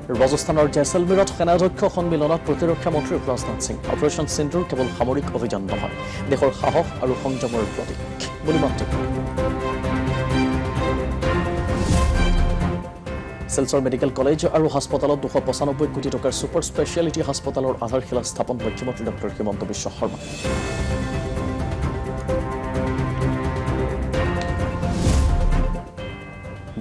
ৰাজস্থানৰ জেছলমেৰত সেনাধ্যক্ষ সন্মিলনত প্ৰতিৰক্ষা মন্ত্ৰী ৰাজনাথ সিং অপাৰেশ্যন সিন্ধুৰ কেৱল সামৰিক অভিযান নহয় দেশৰ সাহস আৰু সংযমৰ প্ৰতীক বুলি মন্তব্য শিলচৰ মেডিকেল কলেজ আৰু হাস্পতালত 295 কোটি টকাৰ সুপাৰ স্পেশালিটি হাস্পতালৰ আধাৰশিলা স্থাপন মুখ্যমন্ত্ৰী ডক্টৰ হিমন্ত বিশ্ব শৰ্মা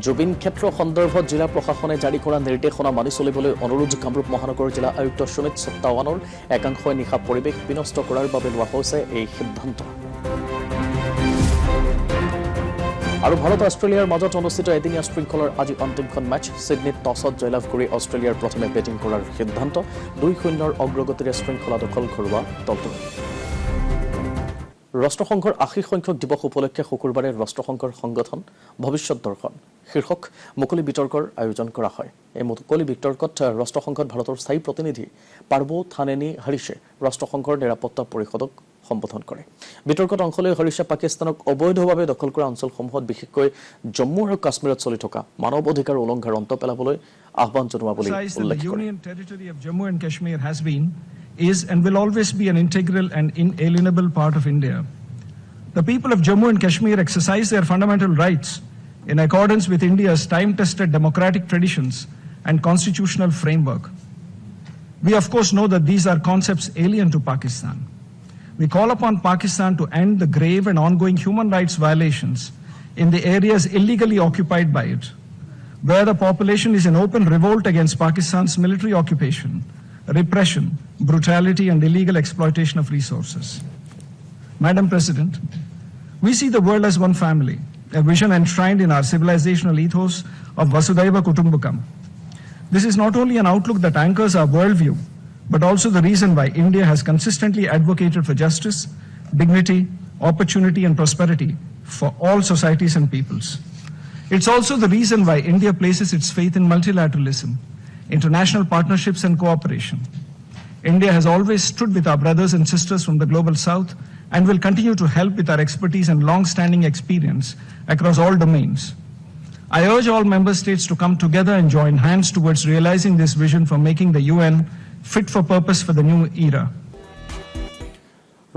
জুবিন ক্ষেত্ৰ সন্দৰ্ভত জিলা প্ৰশাসনে জাৰি কৰা নিৰ্দেশনা মানি চলিবলৈ অনুৰোধ কামৰূপ মহানগৰ জিলা আয়ুক্ত সুমিত সত্তাৱানৰ একাংশই নিশা পৰিৱেশ বিনষ্ট কৰাৰ বাবে লোৱা হৈছে এই সিদ্ধান্ত আৰু ভাৰত অষ্ট্ৰেলিয়াৰ মাজত অনুষ্ঠিত এদিনীয়া শৃংখলাৰ আজি অন্তিমখন মেচ সিডনীত টছত জয়লাভ কৰি অষ্ট্ৰেলিয়াৰ প্ৰথমে বেটিং কৰাৰ সিদ্ধান্ত 2-0ৰ অগ্ৰগতিৰে শৃংখলা দখল কৰোৱা দলটোৰ ৰাষ্ট্ৰসংঘৰ 80 সংখ্যক দিৱস উপলক্ষে শুকুৰবাৰে ৰাষ্ট্ৰসংঘৰ সংগঠন ভৱিষ্যত দৰ্শন শীৰ্ষক মুকলি বিতৰ্কৰ আয়োজন কৰা হয় এই মুকলি বিতৰ্কত ৰাষ্ট্ৰসংঘত ভাৰতৰ স্থায়ী প্ৰতিনিধি পাৰ্বো থানেনি হৰিশে ৰাষ্ট্ৰসংঘৰ নিৰাপত্তা পৰিষদক সম্বোধন কৰে বিতৰ্কত অংশ লৈ হৰিশে পাকিস্তানক অবৈধভাৱে দখল কৰা অঞ্চলসমূহত বিশেষকৈ জম্মু আৰু কাশ্মীৰত চলি থকা মানৱ অধিকাৰ উলংঘাৰ অন্ত পেলাবলৈ আহ্বান জনোৱা বুলি উল্লেখ কৰে is and will always be an integral and inalienable part of India. The people of Jammu and Kashmir exercise their fundamental rights in accordance with India's time-tested democratic traditions and constitutional framework. We of course know that these are concepts alien to Pakistan. We call upon Pakistan to end the grave and ongoing human rights violations in the areas illegally occupied by it, where the population is in open revolt against Pakistan's military occupation, repression, brutality, and illegal exploitation of resources. Madam President, we see the world as one family, a vision enshrined in our civilizational ethos of Vasudhaiva Kutumbakam. This is not only an outlook that anchors our worldview, but also the reason why India has consistently advocated for justice, dignity, opportunity, and prosperity for all societies and peoples. It's also the reason why India places its faith in multilateralism, international partnerships and cooperation. India has always stood with our brothers and sisters from the global south and will continue to help with our expertise and long-standing experience across all domains. I urge all member states to come together and join hands towards realizing this vision for making the UN fit for purpose for the new era.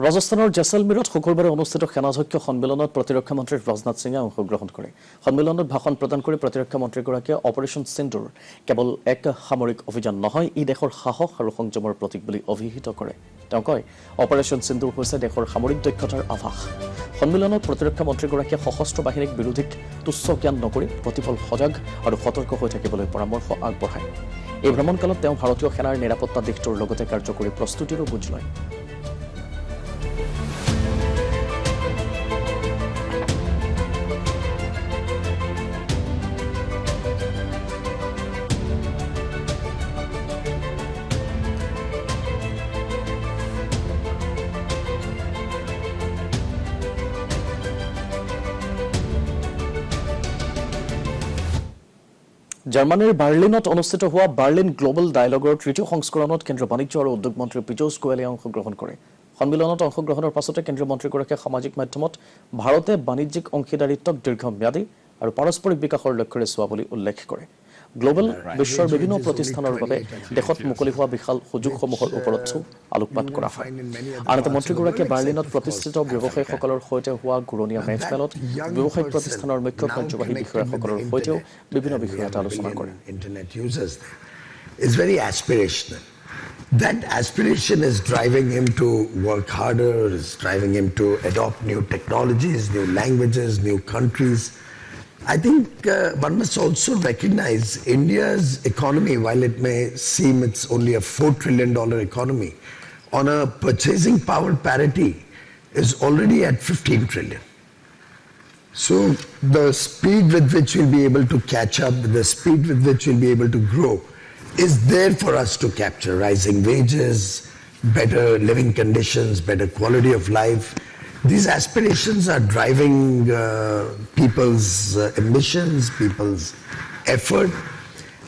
ৰাজস্থানৰ জেছলমেৰত শুকুৰবাৰে অনুষ্ঠিত সেনাধ্যক্ষ সন্মিলনত প্ৰতিৰক্ষা মন্ত্ৰী ৰাজনাথ সিঙে অংশগ্ৰহণ কৰে সন্মিলনত ভাষণ প্ৰদান কৰি প্ৰতিৰক্ষা মন্ত্ৰীগৰাকীয়ে অপাৰেশ্যন সিন্ধুৰ কেৱল এক সামৰিক অভিযান নহয় ই দেশৰ সাহস আৰু সংযমৰ প্ৰতীক বুলি অভিহিত কৰে তেওঁ কয় অপাৰেশ্যন সিন্ধুৰ হৈছে দেশৰ সামৰিক দক্ষতাৰ আভাস সন্মিলনত প্ৰতিৰক্ষা মন্ত্ৰীগৰাকীয়ে সশস্ত্ৰ বাহিনীক বিৰোধীক তুচ্ছ জ্ঞান নকৰি প্ৰতিফল সজাগ আৰু সতৰ্ক হৈ থাকিবলৈ পৰামৰ্শ আগবঢ়ায় এই ভ্ৰমণকালত তেওঁ ভাৰতীয় সেনাৰ নিৰাপত্তা দিশটোৰ লগতে কাৰ্যকৰী প্ৰস্তুতিৰো বুজ লয় জাৰ্মানীৰ বাৰ্লিনত অনুষ্ঠিত হোৱা বাৰ্লিন গ্লোবাল ডায়ালগৰ তৃতীয় সংস্কৰণত কেন্দ্ৰীয় বাণিজ্য আৰু উদ্যোগ মন্ত্ৰী পীযূষ গোয়েলে অংশগ্ৰহণ কৰে সন্মিলনত অংশগ্ৰহণৰ পাছতে কেন্দ্ৰীয় মন্ত্ৰীগৰাকীয়ে সামাজিক মাধ্যমত ভাৰতে বাণিজ্যিক অংশীদাৰিত্বক দীৰ্ঘম্যাদী আৰু পাৰস্পৰিক বিকাশৰ লক্ষ্যৰে চোৱা বুলি উল্লেখ কৰে গ্লোবাল বিশ্বৰ বিভিন্ন প্ৰতিষ্ঠানৰ বাবে দেশত মুকলি হোৱা বিশাল সুযোগসমূহৰ ওপৰত আলোকপাত কৰা হয় আনহাতে মন্ত্ৰীগৰাকীয়ে বাৰ্লিনত প্ৰতিষ্ঠিত ব্যৱসায়ীসকলৰ সৈতে হোৱা ঘূৰণীয়া মেজমেলত ব্যৱসায়িক প্ৰতিষ্ঠানৰ মুখ্য কাৰ্যবাহী বিষয়াসকলৰ সৈতেও বিভিন্ন বিষয়ত আলোচনা কৰে It's very aspirational. That aspiration is driving him to work harder, is driving him to adopt new technologies, new languages, new countries. I think one must also recognize India's economy, while it may seem it's only a $4 trillion economy, on a purchasing power parity is already at 15 trillion. So the speed with which we'll be able to catch up, the speed with which we'll be able to grow is there for us to capture. Rising wages, better living conditions, better quality of life. These aspirations are driving people's ambitions, people's effort.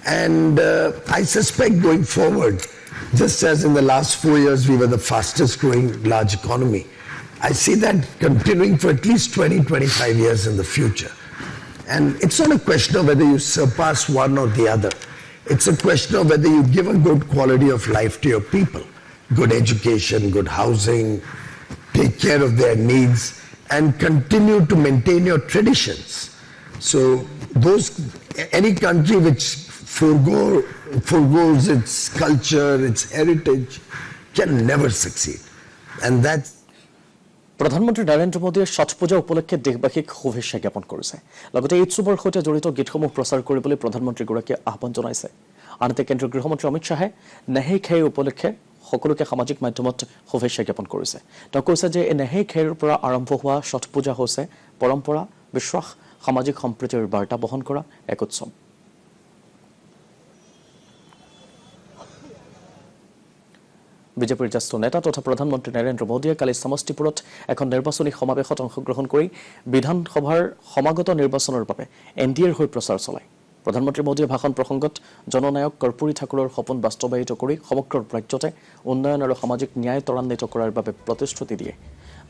And I suspect going forward, just as in the last 4 years we were the fastest growing large economy, I see that continuing for at least 20-25 years in the future. And it's not a question of whether you surpass one or the other. It's a question of whether you give a good quality of life to your people, good education, good housing, take care of their needs, and continue to maintain your traditions. So any country which forgoes its culture, its heritage, can never succeed. And that's প্ৰধানমন্ত্ৰী নৰেন্দ্ৰ মোদীয়ে ছট পূজা উপলক্ষে দেশবাসীক শুভেচ্ছা জ্ঞাপন কৰিছে লগতে এই উৎসৱৰ সৈতে জড়িত গীতসমূহ প্ৰচাৰ কৰিবলৈ প্ৰধানমন্ত্ৰীগৰাকীয়ে আহ্বান জনাইছে আনহাতে কেন্দ্ৰীয় গৃহমন্ত্ৰী অমিত শ্বাহে নেহেই খেই উপলক্ষে সকলোকে সামাজিক মাধ্যমত শুভেচ্ছা জ্ঞাপন কৰিছে তেওঁ কৈছে যে এই নেহেই খেইৰ পৰা আৰম্ভ হোৱা ছট পূজা হৈছে পৰম্পৰা বিশ্বাস সামাজিক সম্প্ৰীতিৰ বাৰ্তা বহন কৰা এক উৎসৱ বিজেপিৰ জ্যেষ্ঠ নেতা তথা প্ৰধানমন্ত্ৰী নৰেন্দ্ৰ মোদীয়ে কালি সমষ্টিপুৰত এখন নিৰ্বাচনী সমাৱেশত অংশগ্ৰহণ কৰি বিধানসভাৰ সমাগত নিৰ্বাচনৰ বাবে এনডিএৰ হৈ প্ৰচাৰ চলায় প্ৰধানমন্ত্ৰী মোদীয়ে ভাষণ প্ৰসংগত জননায়ক কৰ্পূৰী ঠাকুৰৰ সপোন বাস্তৱায়িত কৰি সমগ্ৰ ৰাজ্যতে উন্নয়ন আৰু সামাজিক ন্যায় ত্বৰান্বিত কৰাৰ বাবে প্ৰতিশ্ৰুতি দিয়ে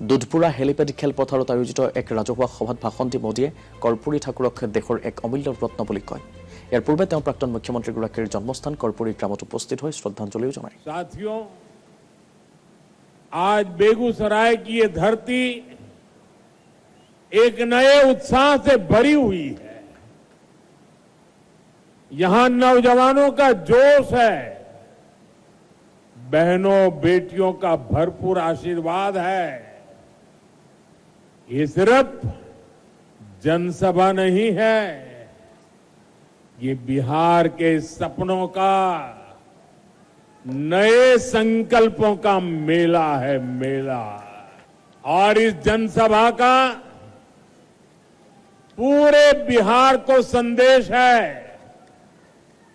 দুধপুৰা হেলিপেড খেলপথাৰত আয়োজিত এক ৰাজহুৱা সভাত ভাষণ দি মোদীয়ে কৰ্পূৰী ঠাকুৰক দেশৰ এক অমূল্য ৰত্ন বুলি কয় ইয়াৰ পূৰ্বে তেওঁ প্ৰাক্তন মুখ্যমন্ত্ৰীগৰাকীৰ জন্মস্থান কৰ্পূৰী গ্ৰামত উপস্থিত হৈ শ্ৰদ্ধাঞ্জলিও জনায় आज बेगूसराय की ये धरती एक नए उत्साह से भरी हुई है यहां नौजवानों का जोश है बहनों बेटियों का भरपूर आशीर्वाद है ये सिर्फ जनसभा नहीं है ये बिहार के सपनों का नए संकल्पों का मेला है मेला और इस जनसभा का पूरे बिहार को संदेश है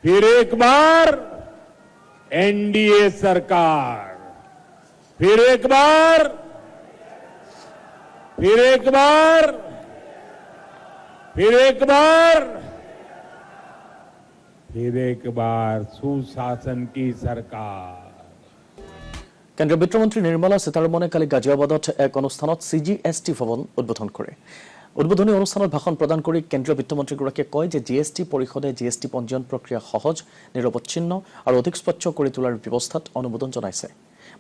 फिर एक बार एनडीए सरकार फिर एक बार फिर एक बार फिर एक बार फिर एक बार सुशासन की सरकार কেন্দ্ৰীয় বিত্তমন্ত্ৰী নিৰ্মলা সীতাৰমণে কালি গাজিয়াবাদত এক অনুষ্ঠানত CGST ভৱন উদ্বোধন কৰে উদ্বোধনী অনুষ্ঠানত ভাষণ প্ৰদান কৰি কেন্দ্ৰীয় বিত্তমন্ত্ৰীগৰাকীয়ে কয় যে GST পৰিষদে GST পঞ্জীয়ন প্ৰক্ৰিয়া সহজ নিৰৱচ্ছিন্ন আৰু অধিক স্বচ্ছ কৰি তোলাৰ ব্যৱস্থাত অনুমোদন জনাইছে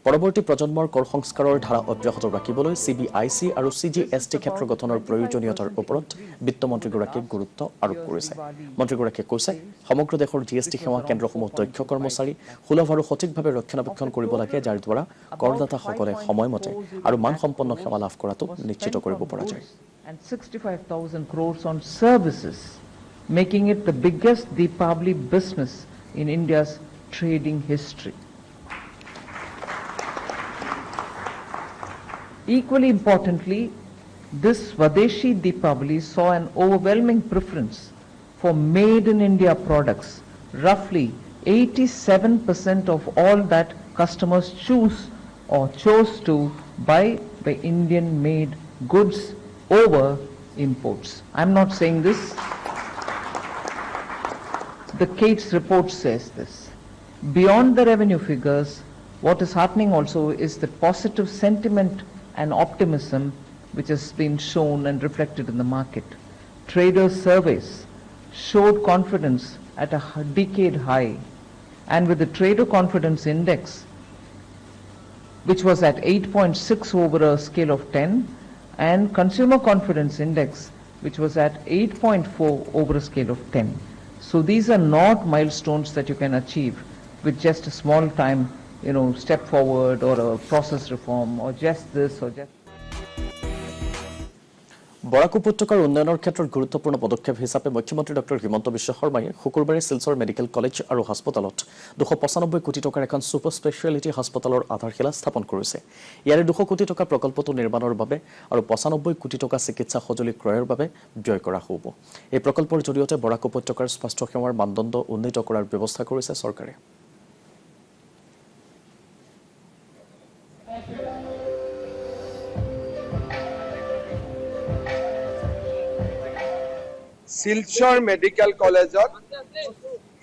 পৰৱৰ্তী প্ৰজন্মৰ কৰ সংস্কাৰৰ ধাৰা অব্যাহত ৰাখিবলৈ CBIC আৰু CGST ক্ষেত্ৰ গঠনৰ প্ৰয়োজনীয়তাৰ ওপৰত বিত্তমন্ত্ৰীগৰাকীয়ে গুৰুত্ব আৰোপ কৰিছে মন্ত্ৰীগৰাকীয়ে কৈছে সমগ্ৰ দেশৰ GST সেৱা কেন্দ্ৰসমূহ দক্ষ কৰ্মচাৰী সুলভ আৰু সঠিকভাৱে ৰক্ষণাবেক্ষণ কৰিব লাগে যাৰ দ্বাৰা কৰদাতাসকলে সময়মতে আৰু মানসম্পন্ন সেৱা লাভ কৰাটো নিশ্চিত কৰিব পৰা যায় and 65,000 crores on services, making it the biggest Deepavali business in India's trading history. Equally importantly, this Swadeshi Deepavali saw an overwhelming preference for made in India products. Roughly 87% of all that customers choose or chose to buy by Indian made goods over imports. I'm not saying this. The Cates report says this. Beyond the revenue figures, what is happening also is the positive sentiment and optimism which has been shown and reflected in the market. Trader surveys showed confidence at a decade high, and with the trader confidence index, which was at 8.6 over a scale of 10, and consumer confidence index, which was at 8.4 over a scale of 10. So these are not milestones that you can achieve with just a small time, step forward or a process reform or just this or just. বৰাক উপত্যকাৰ উন্নয়নৰ ক্ষেত্ৰত গুৰুত্বপূৰ্ণ পদক্ষেপ হিচাপে মুখ্যমন্ত্ৰী doctor Himanta Biswa শৰ্মাই শুকুৰবাৰে Silchar medical college আৰু হাস্পতালত 295 কোটি টকাৰ এখন সুপাৰ স্পেশালিটি হাস্পতালৰ আধাৰশিলা স্থাপন কৰিছে ইয়াৰে 200 কোটি টকা প্ৰকল্পটো নিৰ্মাণৰ বাবে আৰু 95 কোটি টকা চিকিৎসা সঁজুলি ক্ৰয়ৰ বাবে ব্যয় কৰা হ'ব এই প্ৰকল্পৰ জৰিয়তে বৰাক উপত্যকাৰ স্বাস্থ্য সেৱাৰ মানদণ্ড উন্নীত কৰাৰ ব্যৱস্থা কৰিছে চৰকাৰে শিলচৰ মেডিকেল কলেজত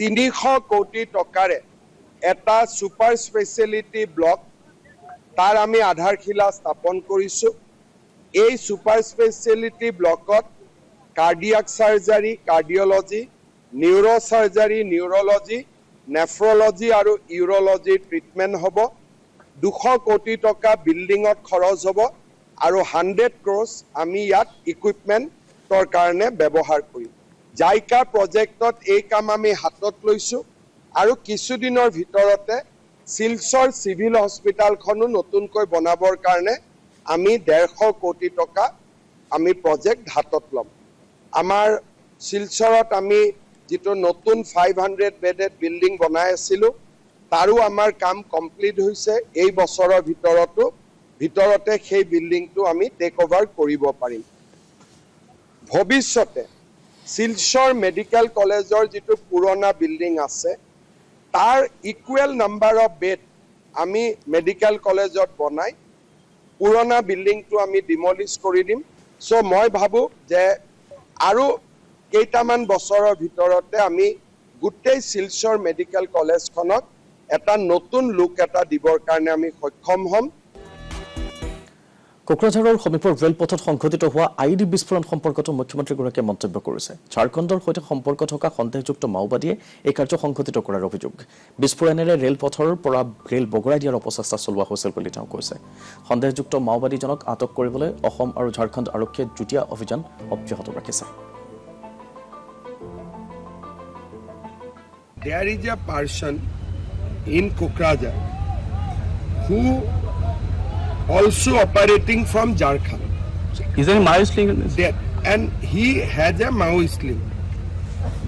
300 কোটি টকাৰে এটা সুপাৰ স্পেশালিটি ব্লক তাৰ আমি আধাৰশিলা স্থাপন কৰিছো এই সুপাৰ স্পেশালিটি ব্লকত কাৰ্ডিয়াক সাৰ্জাৰী কাৰ্ডিঅলজি নিউৰো সাৰ্জাৰী নিউৰোলজি নেফ্ৰলজি আৰু ইউৰলজি ট্ৰিটমেণ্ট হ'ব 200 কোটি টকা বিল্ডিঙত খৰচ হ'ব আৰু 100 crores আমি ইয়াত ইকুইপমেণ্টৰ কাৰণে ব্যৱহাৰ কৰিম জাইকা প্ৰজেক্টত এই কাম আমি হাতত লৈছো আৰু কিছুদিনৰ ভিতৰতে শিলচৰ সিভিল হস্পিটালখনো নতুনকৈ বনাবৰ কাৰণে আমি 150 কোটি টকা আমি প্ৰজেক্ট হাতত ল'ম আমাৰ শিলচৰত আমি যেটো নতুন 500 বেডেড বিল্ডিং বনাই আছিলো তাৰো আমাৰ কাম কমপ্লিট হৈছে এই বছৰৰ ভিতৰতে সেই বিল্ডিংটো আমি টেক ওভাৰ কৰিব পাৰিম ভৱিষ্যতে শিলচৰ মেডিকেল কলেজৰ যেটো পুৰণা বিল্ডিং আছে তাৰ ইকুৱেল নাম্বাৰ অফ বেড আমি মেডিকেল কলেজত বনাই পুৰণা বিল্ডিংটো আমি ডিমলিশ কৰি দিম সো মই ভাবো যে আৰু কেইটামান বছৰৰ ভিতৰতে আমি গুটেই শিলচৰ মেডিকেল কলেজখনক এটা নতুন লুক এটা দিবৰ কাৰণে আমি সক্ষম হ'ম কোকৰাঝাৰৰ সমীপৰ ৰেলপথত সংঘটিত হোৱা আইডি বিস্ফোৰণ সম্পৰ্কত মুখ্যমন্ত্ৰীগৰাকীয়ে মন্তব্য কৰিছে ঝাৰখণ্ডৰ সৈতে সম্পৰ্ক থকা সন্দেহযুক্ত মাওবাদীয়ে এই কাৰ্য সংঘটিত কৰাৰ অভিযোগ বিস্ফোৰণেৰে ৰেলপথৰ পৰা ৰেল বগৰাই দিয়াৰ অপচেষ্টা চলোৱা হৈছিল বুলি তেওঁ কৈছে সন্দেহযুক্ত মাওবাদীজনক আটক কৰিবলৈ অসম আৰু ঝাৰখণ্ড আৰক্ষীয়ে যুটীয়া অভিযান অব্যাহত ৰাখিছে There is a person in Kokrajhar who also operating from Jharkhand. Is there a Maoist link in this? And he has a Maoist link.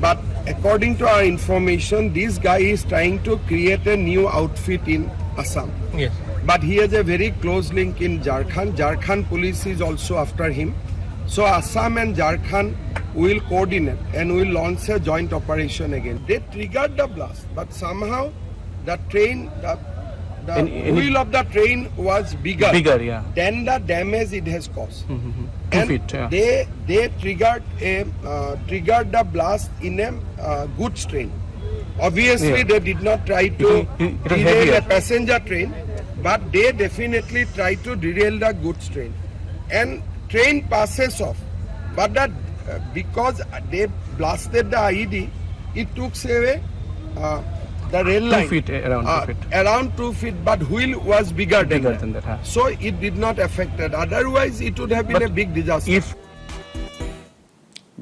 But according to our information, this guy is trying to create a new outfit in Assam. Yes. But he has a very close link in Jharkhand. Jharkhand police is also after him. So Assam and Jharkhand will coordinate and will launch a joint operation again. They triggered the blast, but somehow the train, the wheel of the train was bigger Yeah. than the damage it has caused. And they triggered the blast in a goods train. Obviously, they did not try to derail a passenger train, but they definitely tried to derail the goods train. And train passes off, but that because they blasted the IED, it took away the rail line 2 feet, around 2 feet, but wheel was bigger than that. Huh? So it did not affect it. Otherwise, it would have been a big disaster.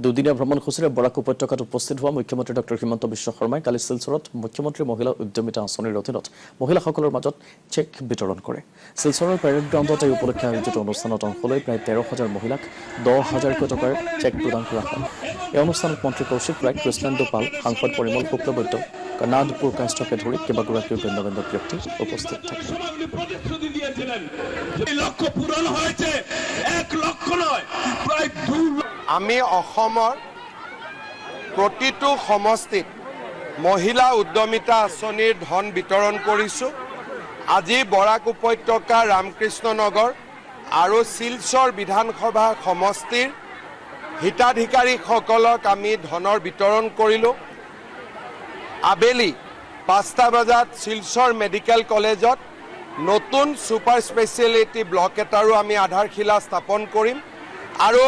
দুদিনীয়া ভ্ৰমণসূচীৰে বৰাক উপত্যকাত উপস্থিত হোৱা মুখ্যমন্ত্ৰী doctor Himanta Biswa শৰ্মাই কালি শিলচৰত মুখ্যমন্ত্ৰী মহিলা উদ্যমিতা আঁচনিৰ অধীনত মহিলাসকলৰ মাজত চেক বিতৰণ কৰে শিলচৰৰ পেৰেড গ্ৰাউণ্ডত এই উপলক্ষে আয়োজিত অনুষ্ঠানত অংশ লৈ প্ৰায় 13,000 মহিলাক 10,000 টকাৰ চেক প্ৰদান কৰা হয় এই অনুষ্ঠানত মন্ত্ৰী কৌশিক ৰায় কৃষ্ণেন্দু পাল সাংসদ পৰিমল শুক্লবৈদ্য কৰ্ণাটকৰ কাষ্টকে ধৰি কেইবাগৰাকীও গণ্যমান্য ব্যক্তি উপস্থিত থাকে আমি অসমৰ প্ৰতিটো সমষ্টিত মহিলা উদ্যমিতা আঁচনিৰ ধন বিতৰণ কৰিছো আজি বৰাক উপত্যকা ৰামকৃষ্ণ নগৰ আৰু শিলচৰ বিধানসভা সমষ্টিৰ হিতাধিকাৰীসকলক আমি ধনৰ বিতৰণ কৰিলো আবেলি 5টা বজাত শিলচৰ মেডিকেল কলেজত নতুন সুপাৰ স্পেচিয়েলিটি ব্লক এটাৰো আমি আধাৰশিলা স্থাপন কৰিম আৰু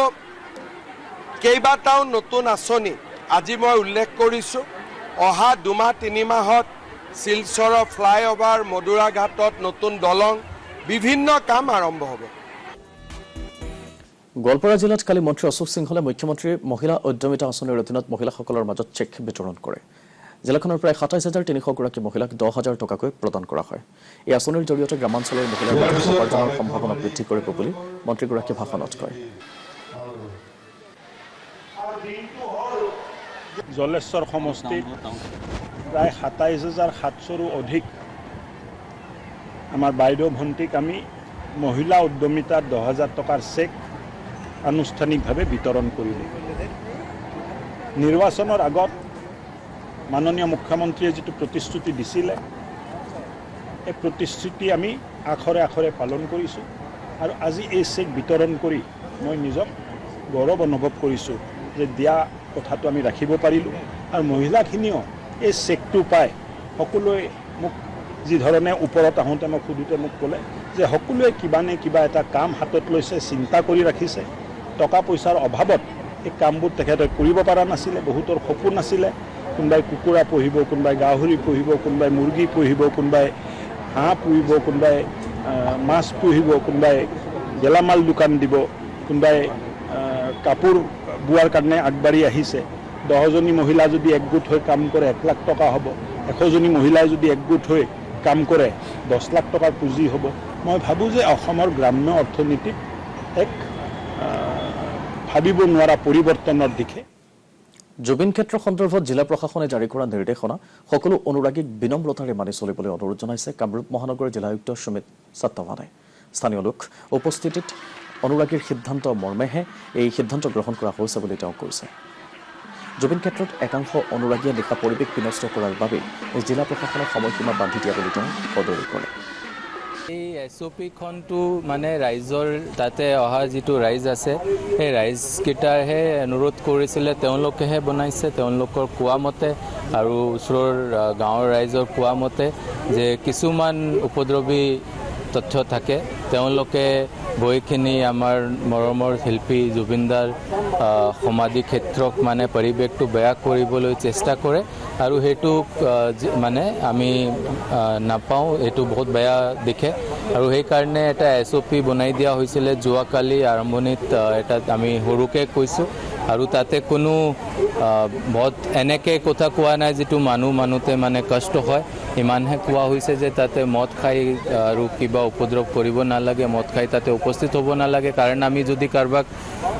কেইবাটাও নতুন আঁচনি আজি মই উল্লেখ কৰিছো অহা 2-3 মাহত শিলচৰৰ ফ্লাইঅভাৰ মধুৰাঘাটত নতুন দলং বিভিন্ন কাম আৰম্ভ হ'ব গোৱালপাৰা জিলাত কালি মন্ত্ৰী অশোক সিংহলে মুখ্যমন্ত্ৰী মহিলা উদ্যমিতা আঁচনিৰ অধীনত মহিলাসকলৰ মাজত চেক বিতৰণ কৰে জিলাখনৰ প্ৰায় 27,300 গৰাকী মহিলাক 10,000 টকাকৈ প্ৰদান কৰা হয় এই আঁচনিৰ জৰিয়তে গ্ৰামাঞ্চলৰ মহিলাৰ উপাৰ্জনৰ সম্ভাৱনা বৃদ্ধি কৰিব বুলি মন্ত্ৰীগৰাকীয়ে ভাষণত কয় জলেশ্বৰ সমষ্টিত প্ৰায় 27,700ৰো অধিক আমাৰ বাইদেউ ভণ্টিক আমি মহিলা উদ্যমিতাৰ 10,000 টকাৰ চেক আনুষ্ঠানিকভাৱে বিতৰণ কৰিলোঁ নিৰ্বাচনৰ আগত মাননীয় মুখ্যমন্ত্ৰীয়ে যিটো প্ৰতিশ্ৰুতি দিছিলে এই প্ৰতিশ্ৰুতি আমি আখৰে আখৰে পালন কৰিছোঁ আৰু আজি এই চেক বিতৰণ কৰি মই নিজক গৌৰৱ অনুভৱ কৰিছোঁ যে দিয়া কথাটো আমি ৰাখিব পাৰিলোঁ আৰু মহিলাখিনিও এই চেকটো পাই সকলোৱে মোক যি ধৰণে ওপৰত আহোঁতে মোক সুধোতে মোক ক'লে যে সকলোৱে কিবা নে কিবা এটা কাম হাতত লৈছে চিন্তা কৰি ৰাখিছে টকা পইচাৰ অভাৱত এই কামবোৰ তেখেতে কৰিব পৰা নাছিলে বহুতৰ সপোন আছিলে কোনোবাই কুকুৰা পুহিব, কোনোবাই গাহৰি পুহিব, কোনোবাই মুৰ্গী পুহিব, কোনোবাই হাঁহ পুহিব, কোনোবাই মাছ পুহিব, কোনোবাই গেলামাল দোকান দিব, কোনোবাই কাপোৰ বোৱাৰ কাৰণে আগবাঢ়ি আহিছে। 10জনী মহিলা যদি একগোট হৈ কাম কৰে 1 লাখ টকা হ'ব। 100জনী মহিলাই যদি একগোট হৈ কাম কৰে 10 লাখ টকাৰ পুঁজি হ'ব। মই ভাবোঁ যে অসমৰ গ্ৰাম্য অৰ্থনীতিত এক ভাবিব নোৱাৰা পৰিৱৰ্তনৰ দিশে। জুবিন ক্ষেত্ৰ সন্দৰ্ভত জিলা প্ৰশাসনে জাৰি কৰা নিৰ্দেশনা সকলো অনুৰাগীক বিনম্ৰতাৰে মানি চলিবলৈ অনুৰোধ জনাইছে কামৰূপ মহানগৰ জিলা আয়ুক্ত সুমিত সত্তৱানে। স্থানীয় লোক উপস্থিতিত অনুৰাগীৰ সিদ্ধান্ত মৰ্মেহে এই সিদ্ধান্ত গ্ৰহণ কৰা হৈছে বুলি তেওঁ কৈছে। জুবিন ক্ষেত্ৰত একাংশ অনুৰাগীয়ে লিখা পৰিৱেশ বিনষ্ট কৰাৰ বাবে জিলা প্ৰশাসনে সময়সীমা বান্ধি দিয়া বুলি তেওঁ সদৰি কৰে। এই SOPখনটো মানে ৰাইজৰ তাতে অহা যিটো ৰাইজ আছে সেই ৰাইজকেইটাৰহে অনুৰোধ কৰিছিলে, তেওঁলোকেহে বনাইছে। তেওঁলোকৰ কোৱা মতে আৰু ওচৰৰ গাঁৱৰ ৰাইজৰ কোৱা মতে যে কিছুমান উপদ্ৰৱী তথ্য থাকে, তেওঁলোকে বৈখিনি আমাৰ মৰমৰ শিল্পী জুবিনদাৰ সমাধি ক্ষেত্ৰক মানে পৰিৱেশটো বেয়া কৰিবলৈ চেষ্টা কৰে আৰু সেইটো মানে আমি নাপাওঁ, এইটো বহুত বেয়া দিশে। আৰু সেইকাৰণে এটা SOP বনাই দিয়া হৈছিলে যোৱাকালি আৰম্ভণিত, এটা আমি সৰুকৈ কৈছোঁ আৰু তাতে কোনো বহুত এনেকৈ কথা কোৱা নাই যিটো মানুহতে মানে কষ্ট হয়। ইমানহে কোৱা হৈছে যে তাতে মদ খাই আৰু কিবা উপদ্ৰৱ কৰিব নালাগে, মদ খাই তাতে উপস্থিত হ'ব নালাগে। কাৰণ আমি যদি কাৰোবাক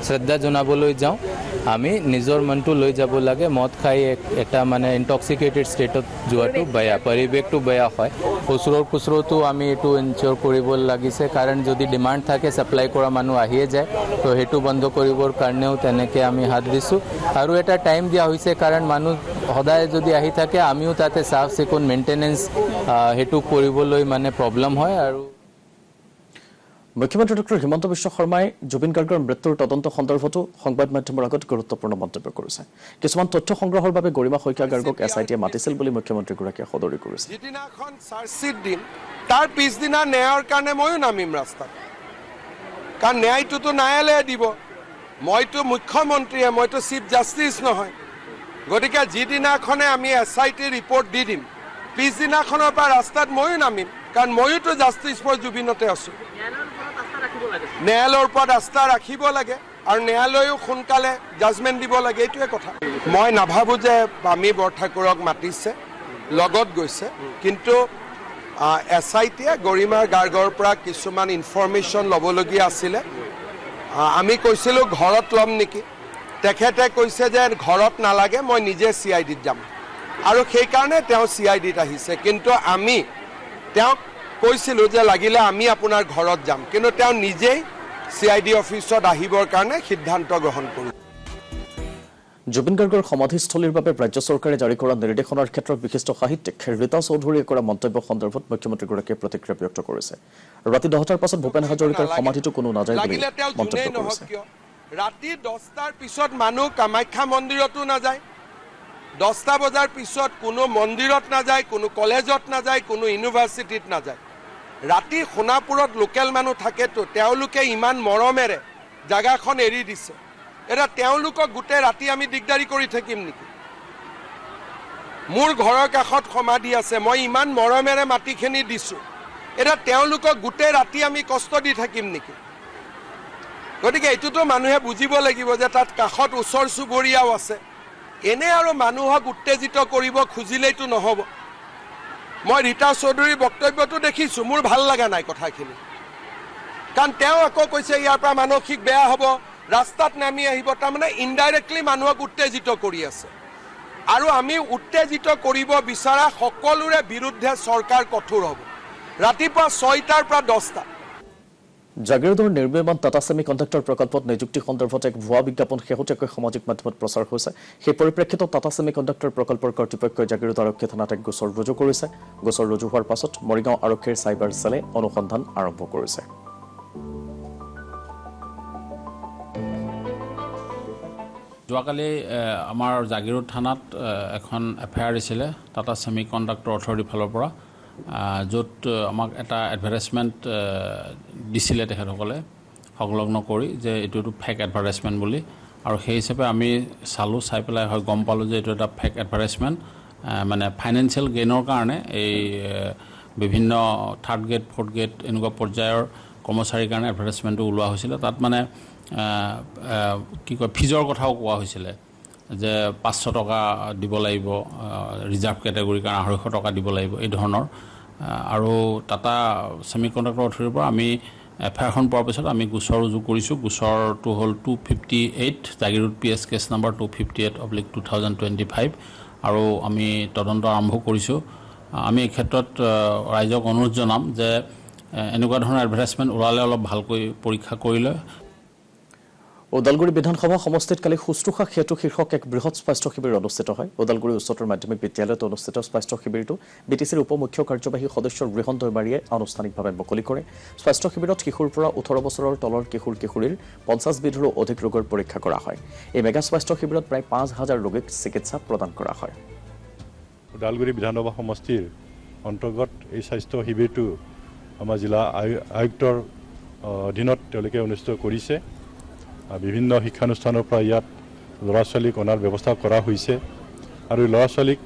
শ্ৰদ্ধা জনাবলৈ যাওঁ আমি নিজৰ মনটো লৈ যাব লাগে। মদ খাই এটা মানে ইনটক্সিকেটেড ষ্টেটত যোৱাটো বেয়া, পৰিৱেশটো বেয়া হয়। ওচৰতো আমি এইটো ইনচিয়ৰ কৰিব লাগিছে, কাৰণ যদি ডিমাণ্ড থাকে ছাপ্লাই কৰা মানুহ আহিয়ে যায়, তো সেইটো বন্ধ কৰিবৰ কাৰণেও তেনেকৈ আমি হাত দিছোঁ। আৰু এটা টাইম দিয়া হৈছে, কাৰণ মানুহ সদায় যদি আহি থাকে আমিও তাতে চাফ চিকুণ মেইনটেনেঞ্চ সেইটো কৰিবলৈ মানে প্ৰব্লেম হয়। আৰু মুখ্যমন্ত্ৰী ডক্টৰ হিমন্ত বিশ্ব শৰ্মাই জুবিন গাৰ্গৰ মৃত্যুৰ তদন্ত সন্দৰ্ভতো সংবাদ মাধ্যমৰ আগত গুৰুত্বপূৰ্ণ মন্তব্য কৰিছে। কিছুমান তথ্য সংগ্ৰহৰ বাবে গৰিমা শইকীয়া গাৰ্গক SITয়ে মাতিছিল বুলি মুখ্যমন্ত্ৰীগৰাকীয়ে সদৰি কৰিছে। যিদিনাখন চাৰ্জশ্বিট দিম তাৰ পিছদিনা ন্যায়ৰ কাৰণে ময়ো নামিম ৰাস্তাত, কাৰণ ন্যায়টোতো ন্যায়ালয়ে দিব। মইতো মুখ্যমন্ত্ৰীয়ে, মইতো চিফ জাষ্টিচ নহয়। গতিকে যিদিনাখনে আমি SIT ৰিপৰ্ট দি দিম পিছদিনাখনৰ পৰা ৰাস্তাত ময়ো নামিম, কাৰণ ময়োতো জাষ্টিচ ফৰ জুবিনতে আছোঁ। ন্যায়ালয়ৰ ওপৰত আস্থা ৰাখিব লাগে আৰু ন্যায়ালয়েও সোনকালে জাজমেণ্ট দিব লাগে, এইটোৱে কথা। মই নাভাবোঁ যে আমি বৰঠাকুৰক মাতিছে, লগত গৈছে, কিন্তু SITয়ে গৰিমা গাৰ্গৰ পৰা কিছুমান ইনফৰমেশ্যন ল'বলগীয়া আছিলে। আমি কৈছিলোঁ ঘৰত ল'ম নেকি, তেখেতে কৈছে যে ঘৰত নালাগে, মই নিজে CIDত যাম, আৰু সেইকাৰণে তেওঁ CIDত আহিছে। কিন্তু আমি তেওঁক কৈছিলোঁ যে লাগিলে আমি আপোনাৰ ঘৰত যাম, কিন্তু তেওঁ নিজেই CID অফিচত আহিবৰ কাৰণে সিদ্ধান্ত গ্ৰহণ কৰিছে। জুবিন গাৰ্গৰ সমাধিস্থলীৰ বাবে ৰাজ্য চৰকাৰে জাৰি কৰা নিৰ্দেশনাৰ ক্ষেত্ৰত বিশিষ্ট সাহিত্যিক ৰীতা চৌধুৰীয়ে কৰা মন্তব্য সন্দৰ্ভত মুখ্যমন্ত্ৰীগৰাকীয়ে প্ৰতিক্ৰিয়া ব্যক্ত কৰিছে। ৰাতি 10টাৰ পাছত ভূপেন হাজৰিকাৰ সমাধিটো কোনো নাযায় বুলি মন্তব্য কৰিছে। ৰাতি 10টাৰ পিছত মানুহ কামাখ্যা মন্দিৰতো নাযায়, 10টা বজাৰ পিছত কোনো মন্দিৰত নাযায়, কোনো কলেজত নাযায়, কোনো ইউনিভাৰ্চিটিত নাযায়। ৰাতি সোণাপুৰত লোকেল মানুহ থাকেতো, তেওঁলোকে ইমান মৰমেৰে জাগাখন এৰি দিছে। এতিয়া তেওঁলোকক গোটেই ৰাতি আমি দিগদাৰি কৰি থাকিম নেকি? মোৰ ঘৰৰ কাষত সমাধি আছে, মই ইমান মৰমেৰে মাটিখিনি দিছোঁ, এতিয়া তেওঁলোকক গোটেই ৰাতি আমি কষ্ট দি থাকিম নেকি? গতিকে এইটোতো মানুহে বুজিব লাগিব যে তাত কাষত ওচৰ চুবুৰীয়াও আছে। এনে আৰু মানুহক উত্তেজিত কৰিব খুজিলেইতো নহ'ব। মই ৰীতা চৌধুৰীৰ বক্তব্যটো দেখিছোঁ, মোৰ ভাল লগা নাই কথাখিনি, কাৰণ তেওঁ আকৌ কৈছে ইয়াৰ পৰা মানসিক বেয়া হ'ব, ৰাস্তাত নামি আহিব। তাৰমানে ইনডাইৰেক্টলি মানুহক উত্তেজিত কৰি আছে, আৰু আমি উত্তেজিত কৰিব বিচৰা সকলোৰে বিৰুদ্ধে চৰকাৰ কঠোৰ হ'ব। ৰাতিপুৱা 6টাৰ পৰা 10টা জাগিৰোডৰ নিৰ্মীয়মান টাটা ছেমি কণ্ডাক্টৰ প্ৰকল্পত নিযুক্তি সন্দৰ্ভত এক ভুৱা বিজ্ঞাপন শেহতীয়াকৈ সামাজিক মাধ্যমত প্ৰচাৰ হৈছে। সেই পৰিপ্ৰেক্ষিতত টাটা ছেমি কণ্ডাক্টৰ প্ৰকল্পৰ কৰ্তৃপক্ষই জাগিৰোড আৰক্ষী থানাত এক গোচৰ ৰুজু কৰিছে। গোচৰ ৰুজু হোৱাৰ পাছত মৰিগাঁও আৰক্ষীৰ চাইবাৰ চেলে অনুসন্ধান আৰম্ভ কৰিছে। যোৱাকালি আমাৰ জাগিৰোড থানাত এখন FIR দিছিলে টাটা ছেমি কণ্ডাক্টৰ অথৰিটিৰ ফালৰ পৰা, য'ত আমাক এটা এডভাৰটাইজমেণ্ট দিছিলে তেখেতসকলে সংলগ্ন কৰি যে এইটোতো ফেক এডভাৰটাইজমেণ্ট বুলি, আৰু সেই হিচাপে আমি চালোঁ, চাই পেলাই হয় গম পালোঁ যে এইটো এটা ফেক এডভাৰটাইজমেণ্ট, মানে ফাইনেন্সিয়েল গেইনৰ কাৰণে এই বিভিন্ন থাৰ্ড গ্ৰেড, ফ'ৰ্থ গ্ৰেড এনেকুৱা পৰ্যায়ৰ কৰ্মচাৰীৰ কাৰণে এডভাৰটাইজমেণ্টটো ওলোৱা হৈছিলে। তাত মানে কি কয় ফিজৰ কথাও কোৱা হৈছিলে যে 500 টকা দিব লাগিব, ৰিজাৰ্ভ কেটেগৰীৰ কাৰণে 250 টকা দিব লাগিব, এই ধৰণৰ। আৰু টাটা ছেমি কণ্ডাক্টৰ অথৰিটিৰ পৰা আমি এফআইআৰখন পোৱাৰ পিছত আমি গোচৰ ৰুজু কৰিছোঁ। গোচৰটো হ'ল 258 জাগিৰোড PS কেছ নাম্বাৰ 258/2025 আৰু আমি তদন্ত আৰম্ভ কৰিছোঁ। আমি এই ক্ষেত্ৰত ৰাইজক অনুৰোধ জনাম যে এনেকুৱা ধৰণৰ এডভাৰটাইজমেণ্ট ওলালে অলপ ভালকৈ পৰীক্ষা কৰি লয়। ওদালগুৰি বিধানসভা সমষ্টিত কালি শুশ্ৰূষা সেতু শীৰ্ষক এক বৃহৎ স্বাস্থ্য শিবিৰ অনুষ্ঠিত হয়। ওদালগুৰি উচ্চতৰ মাধ্যমিক বিদ্যালয়ত অনুষ্ঠিত স্বাস্থ্য শিবিৰটো BTCৰ উপ মুখ্য কাৰ্যবাহী সদস্য ৰিহন দৈমাৰীয়ে আনুষ্ঠানিকভাৱে মুকলি কৰে। স্বাস্থ্য শিবিৰত শিশুৰ পৰা 18 বছৰৰ তলৰ কিশোৰ-কিশোৰীৰ 50 বিধৰো অধিক ৰোগৰ পৰীক্ষা কৰা হয়। এই মেগা স্বাস্থ্য শিবিৰত প্ৰায় 5000 ৰোগীক চিকিৎসা প্ৰদান কৰা হয়। ওদালগুৰি বিধানসভা সমষ্টিৰ অন্তৰ্গত এই স্বাস্থ্য শিবিৰটো আমাৰ জিলা আয়ুক্তৰ অধীনত তেওঁলোকে অনুষ্ঠিত কৰিছে। বিভিন্ন শিক্ষানুষ্ঠানৰ পৰা ইয়াত ল'ৰা ছোৱালীক অনাৰ ব্যৱস্থা কৰা হৈছে আৰু ল'ৰা ছোৱালীক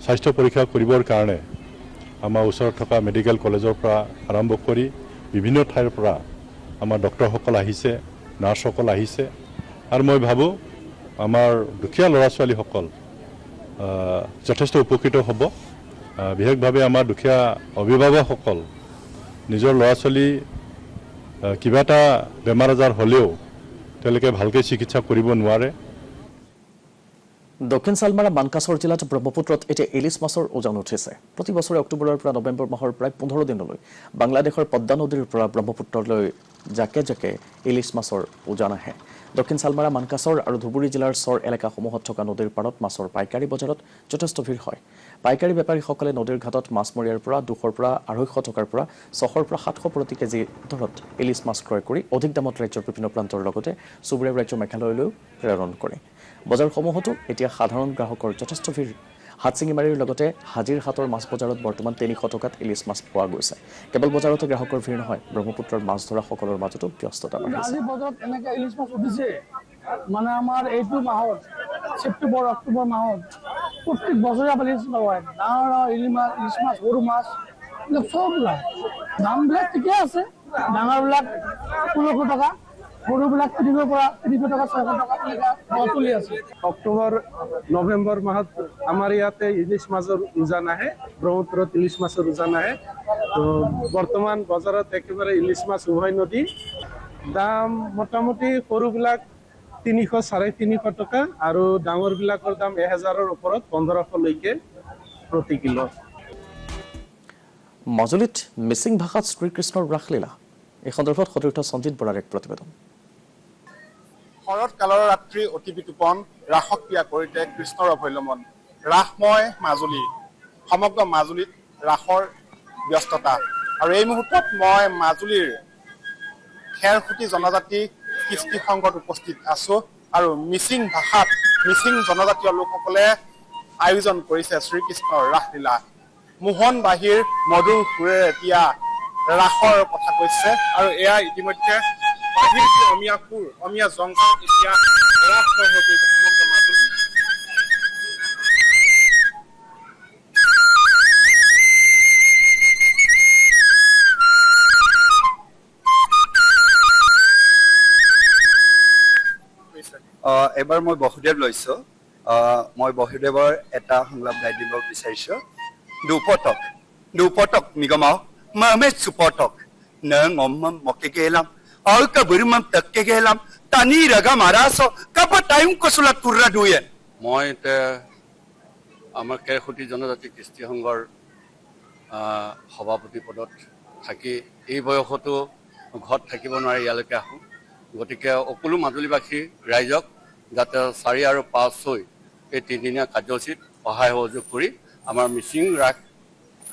স্বাস্থ্য পৰীক্ষা কৰিবৰ কাৰণে আমাৰ ওচৰত থকা মেডিকেল কলেজৰ পৰা আৰম্ভ কৰি বিভিন্ন ঠাইৰ পৰা আমাৰ ডক্টৰসকল আহিছে, নাৰ্ছসকল আহিছে। আৰু মই ভাবোঁ আমাৰ দুখীয়া ল'ৰা ছোৱালীসকল যথেষ্ট উপকৃত হ'ব। বিশেষভাৱে আমাৰ দুখীয়া অভিভাৱকসকল নিজৰ ল'ৰা ছোৱালী কিবা এটা বেমাৰ আজাৰ হ'লেও তেওঁলোকে ভালকৈ চিকিৎসা কৰিব নোৱাৰে। দক্ষিণ চালমাৰা মানকাছৰ জিলাত ব্ৰহ্মপুত্ৰত এতিয়া ইলিছ মাছৰ উজান উঠিছে। প্ৰতি বছৰে অক্টোবৰৰ পৰা নৱেম্বৰ মাহৰ প্ৰায় 15 দিনলৈ বাংলাদেশৰ পদ্মা নদীৰ পৰা ব্ৰহ্মপুত্ৰলৈ জাকে জাকে ইলিছ মাছৰ উজান আহে। দক্ষিণ চালমাৰা মানকাছৰ আৰু ধুবুৰী জিলাৰ চৰ এলেকাসমূহত থকা নদীৰ পাৰত মাছৰ পাইকাৰী বজাৰত যথেষ্ট ভিৰ হয়। পাইকাৰী বেপাৰীসকলে নদীৰ ঘাটত মাছমৰীয়াৰ পৰা 200ৰ পৰা 250 টকাৰ পৰা 600ৰ পৰা 700 প্ৰতি কেজি দৰত ইলিছ মাছ ক্ৰয় কৰি অধিক দামত ৰাজ্যৰ বিভিন্ন প্ৰান্তৰ লগতে চুবুৰীয়া ৰাজ্য মেঘালয়লৈও প্ৰেৰণ কৰে। বজাৰসমূহতো এতিয়া সাধাৰণ গ্ৰাহকৰ যথেষ্ট ভিৰ। হাটচিঙিমাৰীৰ লগতে হাজিৰ হাটৰ মাছ বজাৰত বৰ্তমান 300 টকাত ইলিছ মাছ পোৱা গৈছে। কেৱল বজাৰতে গ্ৰাহকৰ ভিৰ নহয়, ব্ৰহ্মপুত্ৰৰ মাছ ধৰা সকলৰ মাজতো ব্যস্ততা বাঢ়িছে। আজি বজাৰত এনেকৈ ইলিছ মাছ উঠিছে, মানে আমাৰ এইটো মাহত ছেপ্টেম্বৰ অক্টোবৰ মাহত প্ৰত্যেক বছৰে আপুনি ইলিছ মাছ পায়। ডাঙৰ ইলিছ মাছ, সৰু মাছ এইবিলাক চব ওলায়। দামবিলাক ঠিকে আছে, ডাঙৰবিলাক 1500 টকা, সৰুবিলাক 300 পৰা 300 টকা 600 টকা এনেকৈ চলি আছে। অক্টোবৰ নৱেম্বৰ মাহত আমাৰ ইয়াতে ইলিছ মাছৰ উজান আহে, ব্ৰহ্মপুত্ৰত ইলিছ মাছৰ উজান আহে। তো বৰ্তমান বজাৰত একেবাৰে ইলিছ মাছ উভয় নদী। দাম মোটামুটি সৰুবিলাক 300 350 টকা আৰু ডাঙৰবিলাকৰ দাম 1000ৰ ওপৰত 1500লৈকে প্ৰতি কিলো। মাজুলীত মিচিং ভাষাত শ্ৰীকৃষ্ণৰ ৰাসলীলা। এই সন্দৰ্ভত সতীৰ্থ সঞ্জিত বৰাৰ এক প্ৰতিবেদন। শৰৎ কালৰ ৰাত্ৰি অতি বিতোপন, ৰাসক ক্ৰিয়া কৰিতে কৃষ্ণৰ অভৈলমন। ৰাসময় মাজুলী, সমগ্ৰ মাজুলীত ৰাসৰ ব্যস্ততা। আৰু এই মুহূৰ্তত মই মাজুলীৰ খেৰসুটি জনজাতি কৃষ্টি সংঘত উপস্থিত আছো আৰু মিচিং ভাষাত মিচিং জনজাতীয় লোকসকলে আয়োজন কৰিছে শ্ৰীকৃষ্ণৰ ৰাসলীলা। মোহন বাহিৰ মধুৰ সুৰেৰে এতিয়া ৰাসৰ কথা কৈছে আৰু এয়া ইতিমধ্যে বাহিৰ অমীয়া সুৰ, অমীয়া জংঘল এতিয়া ৰাসময় হৈ পৰিছে সমগ্ৰ মাজুলী। এবাৰ মই বসুদেৱ লৈছো। মই বসুদেৱৰ এটা সংলাপ গাই দিব বিচাৰিছো। দুপটক নিগমাও মামে চুপটক নং অম্মম মকে গেলাম আৰু কাবুৰমাম তককে গেলাম টানি ৰগা মাৰাছ কাপ টাইম কছলা তুৰা দুয়ে। মই আমাৰ খেৰসুটি জনজাতি কৃষ্টি সংঘৰ সভাপতি পদত থাকি এই বয়সতো ঘৰত থাকিব নোৱাৰি ইয়ালৈকে আহোঁ। গতিকে সকলো মাজুলীবাসী ৰাইজক যাতে 4 আৰু 5 6 এই 3দিনীয়া কাৰ্যসূচীত সহায় সহযোগ কৰি আমাৰ মিচিং ৰাস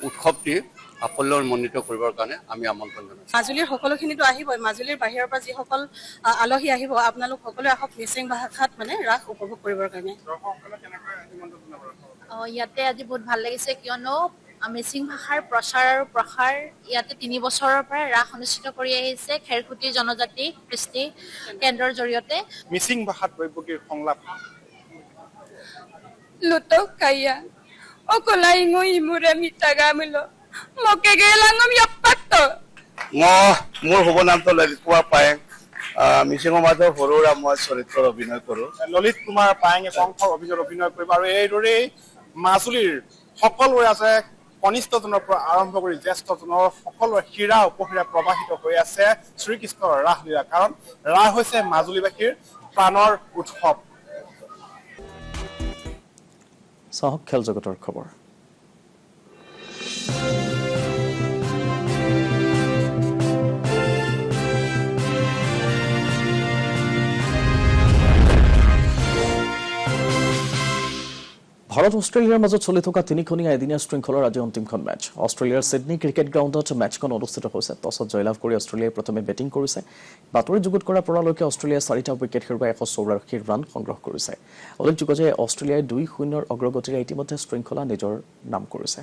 উৎসৱটি সাফল্যমণ্ডিত কৰিবৰ কাৰণে আমি আমন্ত্ৰণ জনাইছোঁ। মাজুলীৰ সকলোখিনিতো আহিবই, মাজুলীৰ বাহিৰৰ পৰা যিসকল আলহী আহিব আপোনালোক সকলোৱে আহক মিচিং ভাষাত মানে ৰাস উপভোগ কৰিবৰ কাৰণে। ইয়াতে আজি বহুত ভাল লাগিছে, কিয়নো মিচিং ভাষাৰ প্ৰচাৰ আৰু প্ৰসাৰ ইয়াতে 3 বছৰৰ পৰা ৰাস অনুষ্ঠিত কৰি আহিছে খেৰখুটি জনজাতি কৃষ্টি কেন্দ্ৰৰ জৰিয়তে মিচিং ভাষাত দৈৱকীৰ সংলাপ Luto kaya. Oko laingo imure mitagamilo. Mokegelangom yapakto. মোৰ হ'ব নামটো ললিত কুমাৰ পায়েং মিচিঙৰ মাজৰ সৰুৰা মই চৰিত্ৰৰ অভিনয় কৰোঁ ললিত কুমাৰ পায়েঙে কংসৰ অভিনয়ত অভিনয় কৰিব আৰু এইদৰেই মাজুলীৰ সকলোৰে আছে কনিষ্ঠজনৰ পৰা আৰম্ভ কৰি জ্যেষ্ঠজনৰ সকলোৰে শিৰা উপশিৰা প্ৰবাহিত হৈ আছে শ্ৰীকৃষ্ণৰ ৰাসলীলা কাৰণ ৰাস হৈছে মাজুলীবাসীৰ প্ৰাণৰ উৎসৱ চাহক খেল জগতৰ খবৰ ভাৰত অষ্ট্ৰেলিয়াৰ মাজত চলি থকা 3খনীয়া এদিনীয়া শৃংখলাৰ আজি অন্তিমখন মেচ অষ্ট্ৰেলিয়াৰ সিডনী ক্ৰিকেট গ্ৰাউণ্ডত মেচখন অনুষ্ঠিত হৈছে টছত জয়লাভ কৰি অষ্ট্ৰেলিয়াই প্ৰথমে বেটিং কৰিছে বাতৰি যুগুত কৰা পৰালৈকে অষ্ট্ৰেলিয়াই 4টা উইকেট হেৰুৱাই 184 ৰান সংগ্ৰহ কৰিছে উল্লেখযোগ্য যে অষ্ট্ৰেলিয়াই 2-0 অগ্ৰগতিৰে ইতিমধ্যে শৃংখলা নিজৰ নাম কৰিছে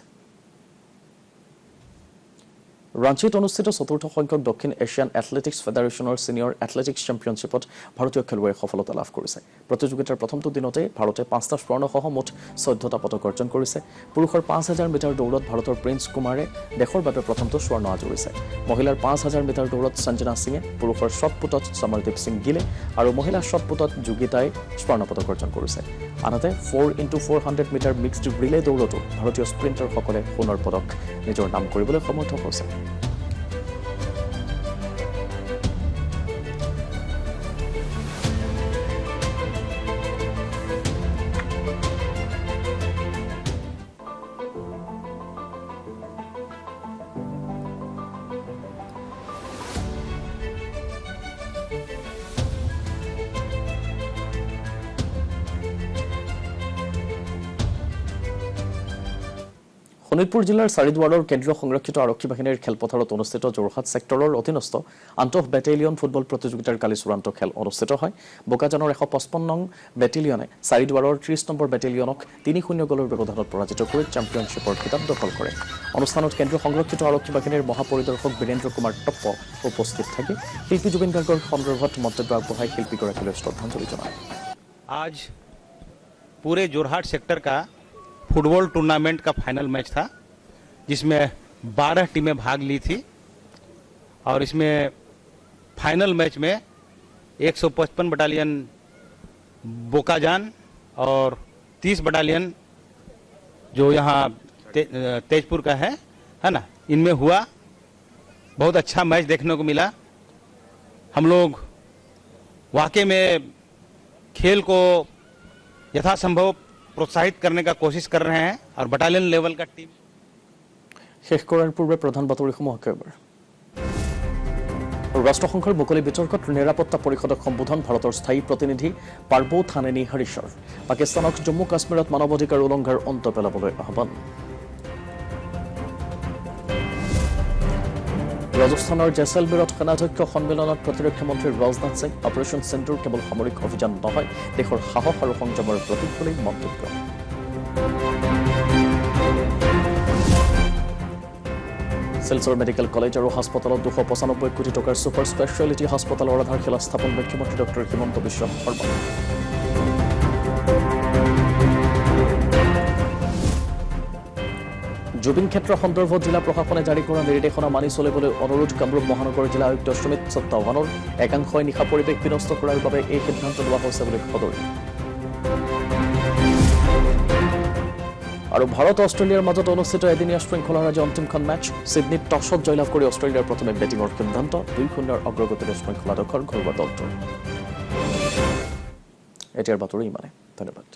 ৰাঞ্চিত অনুষ্ঠিত চতুৰ্থ সংখ্যক দক্ষিণ এছিয়ান এথলেটিক্স ফেডাৰেশ্যনৰ সিনিয়ৰ এথলেটিক্স চেম্পিয়নশ্বিপত ভাৰতীয় খেলুৱৈয়ে সফলতা লাভ কৰিছে প্ৰতিযোগিতাৰ প্ৰথমটো দিনতে ভাৰতে 5টা স্বৰ্ণসহ মুঠ 14টা পদক অৰ্জন কৰিছে পুৰুষৰ 5000 মিটাৰ দৌৰত ভাৰতৰ প্ৰিন্স কুমাৰে দেশৰ বাবে প্ৰথমটো স্বৰ্ণ আজুৰিছে মহিলাৰ 5000 মিটাৰ দৌৰত সঞ্জনা সিঙে পুৰুষৰ শ্বটপুটত সমৰদীপ সিং গিলে আৰু মহিলা শ্বটপুটত যোগিতাই স্বৰ্ণ পদক অৰ্জন কৰিছে আনহাতে 4x400 মিটাৰ মিক্সড ৰিলে দৌৰতো ভাৰতীয় স্প্ৰিণ্টাৰসকলে সোণৰ পদক নিজৰ নাম কৰিবলৈ সমৰ্থ হৈছে শোণিতপুৰ জিলাৰ চাৰিদুৱাৰৰ কেন্দ্ৰীয় সংৰক্ষিত আৰক্ষী বাহিনীৰ খেলপথাৰত অনুষ্ঠিত যোৰহাট ছেক্টৰৰ অধীনস্থ আন্তঃ বেটেলিয়ন ফুটবল প্ৰতিযোগিতাৰ কালি চূড়ান্ত খেল অনুষ্ঠিত হয় বোকাজানৰ 155 নং বেটেলিয়নে চাৰিদুৱাৰৰ 30 নম্বৰ বেটেলিয়নক 3-0 গলৰ ব্যৱধানত পৰাজিত কৰি চেম্পিয়নশ্বিপৰ খিতাপ দখল কৰে অনুষ্ঠানত কেন্দ্ৰীয় সংৰক্ষিত আৰক্ষী বাহিনীৰ মহাপৰিদৰ্শক বীৰেন্দ্ৰ কুমাৰ টপ্প উপস্থিত থাকি শিল্পী জুবিন গাৰ্গৰ সন্দৰ্ভত মন্তব্য আগবঢ়াই শিল্পীগৰাকীলৈ শ্ৰদ্ধাঞ্জলি জনায় आज पूरे जोरहाट सेक्टर का फुटबॉल टूर्नामेंट का फाइनल मैच था जिसमें 12 टीमें भाग ली थी और इसमें फाइनल मैच में 155 बटालियन बोकाजान और 30 बटालियन जो यहाँ तेजपुर का है ना इनमें हुआ बहुत अच्छा मैच देखने को मिला हम लोग वाकई में खेल को यथासंभव प्रोत्साहित करने का कोशिश कर रहे हैं और बटालियन लेवल का टीम শেষ কৰাৰ পূৰ্বে প্ৰধান বাতৰিসমূহ একেবাৰে ৰাষ্ট্ৰসংঘৰ মুকলি বিতৰ্কত নিৰাপত্তা পৰিষদক সম্বোধন ভাৰতৰ স্থায়ী প্ৰতিনিধি পাৰ্বো থানেনী হৰিশৰ পাকিস্তানক জম্মু কাশ্মীৰত মানৱ অধিকাৰ উলংঘাৰ অন্ত পেলাবলৈ আহ্বান ৰাজস্থানৰ জেছলমেৰত সেনাধ্যক্ষ সন্মিলনত প্ৰতিৰক্ষা মন্ত্ৰী ৰাজনাথ সিং অপাৰেশ্যন চেণ্টাৰ কেৱল সামৰিক অভিযান নহয় দেশৰ সাহস আৰু সংযমৰ প্ৰতীক বুলি মন্তব্য শিলচৰ মেডিকেল কলেজ আৰু হাস্পতালত 295 কোটি টকাৰ সুপাৰ স্পেশালিটি হাস্পতালৰ আধাৰশিলা স্থাপন মুখ্যমন্ত্ৰী ডক্টৰ হিমন্ত বিশ্ব শৰ্মা জুবিন ক্ষেত্ৰ সন্দৰ্ভত জিলা প্ৰশাসনে জাৰি কৰা নিৰ্দেশনা মানি চলিবলৈ অনুৰোধ কামৰূপ মহানগৰ জিলা আয়ুক্ত সুমিত সত্তাৱানৰ একাংশই নিশা পৰিৱেশ বিনষ্ট কৰাৰ বাবে এই সিদ্ধান্ত লোৱা হৈছে বুলি সদৰি আৰু ভাৰত অষ্ট্ৰেলিয়াৰ মাজত অনুষ্ঠিত এদিনীয়া শৃংখলাৰ আজি অন্তিমখন মেচ সিডনীত টছত জয়লাভ কৰি অষ্ট্ৰেলিয়াৰ প্ৰথমে বেটিঙৰ সিদ্ধান্ত 2-0 অগ্ৰগতিৰে শৃংখলা দখল ঘৰুৱা দলটোৰ এতিয়াৰ বাতৰি ইমানে ধন্যবাদ